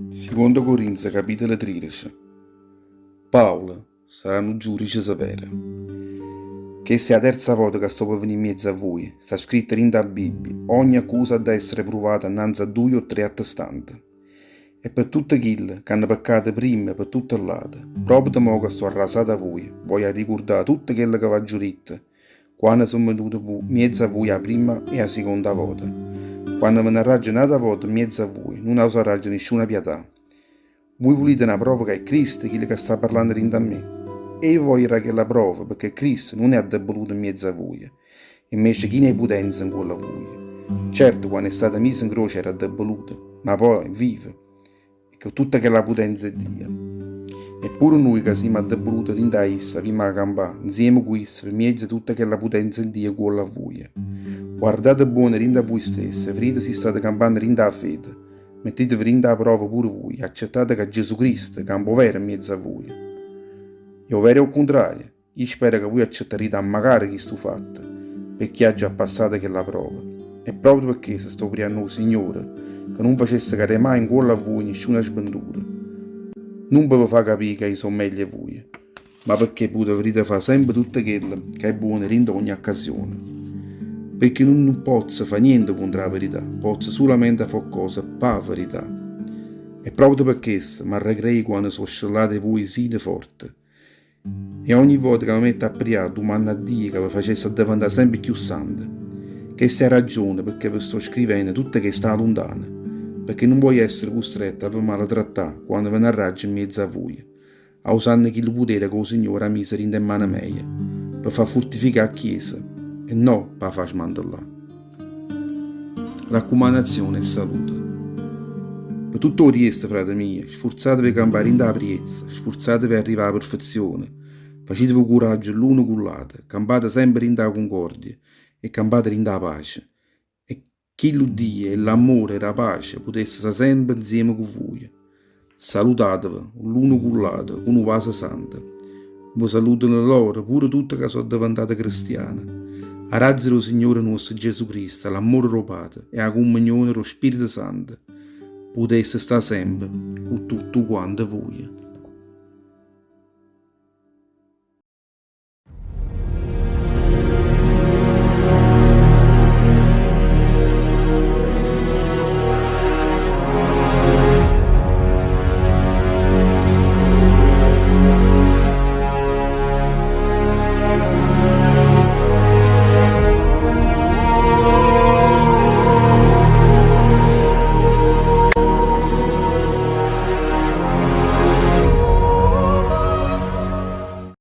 Secondo Corinzi, capitolo 13. Paolo sarà un giudice severo. Questa è la terza volta che sto per venire in mezzo a voi. Sta scritto in da Bibbia. Ogni accusa deve essere provata innanzi a 2 o 3 attestanti. E per tutti quelli che hanno peccato prima per tutto il lato, proprio da mo che sto arrasato a voi, voglio ricordare tutto quello che va giurito, quando sono venuto in mezzo a voi la prima e la seconda volta. Quando ve ne ragionate a volte in mezzo a voi, non oso ragionare nessuna pietà. Voi volete una prova che è Cristo, quello che sta parlando dentro a me. E io voglio che la prova, perché Cristo non è addeboluto in mezzo a voi. Invece chi ne ha potenza in quello a voi. Certo, quando è stato messo in croce era addeboluto, ma poi vive. E che tutta quella potenza è Dio. Eppure noi che siamo addeboluti dentro a essa, prima a campare, insieme con essa, per mezzo di tutta quella potenza di Dio quella a voi. Guardate buono dentro a voi stessi, vedete se state campando dentro a fede. Mettetevi dentro a prova pure voi, accettate che Gesù Cristo campo vero in mezzo a voi. Io vero al contrario, io spero che voi accetterete a magari questo fatto, perché ha già passato quella prova. E proprio perché se sto pregando al Signore, che non facesse cadere mai in cuore a voi nessuna sventura. Non per far capire che io sono meglio a voi, ma perché potrete fare sempre tutto quello che è buono in ogni occasione. Perché non posso fare niente contro la verità, posso solamente fare cose per la verità. E proprio per questo mi arregrei quando sono scellato voi sine forte. E ogni volta che mi metto a pregare, domando a Dio che vi facesse diventare sempre più santo. Questa è la ragione perché vi sto scrivendo tutto che sta lontano, perché non voglio essere costretto a vi maltrattare quando ve ne arraggio in mezzo a voi, a usare il potere che il Signore ha messo in mano mia, per far fortificare la Chiesa e non per far smantellare. Raccomandazione e saluto. Per tutto il resto, frate miei, sforzatevi a campare in da priezza, sforzatevi a arrivare alla perfezione, facetevi coraggio l'uno con l'altro, campate sempre in da concordia e campate in da pace. E che l'Udio e l'amore e la pace potesse stare sempre insieme con voi. Salutatevi l'uno con l'altro, con un vaso santo. Vi salutano loro, pure tutte che sono diventate cristiane. A razza del Signore nostro Gesù Cristo, l'amore rubato e la comunione dello Spirito Santo, potesse stare sempre con tutto quanto voi.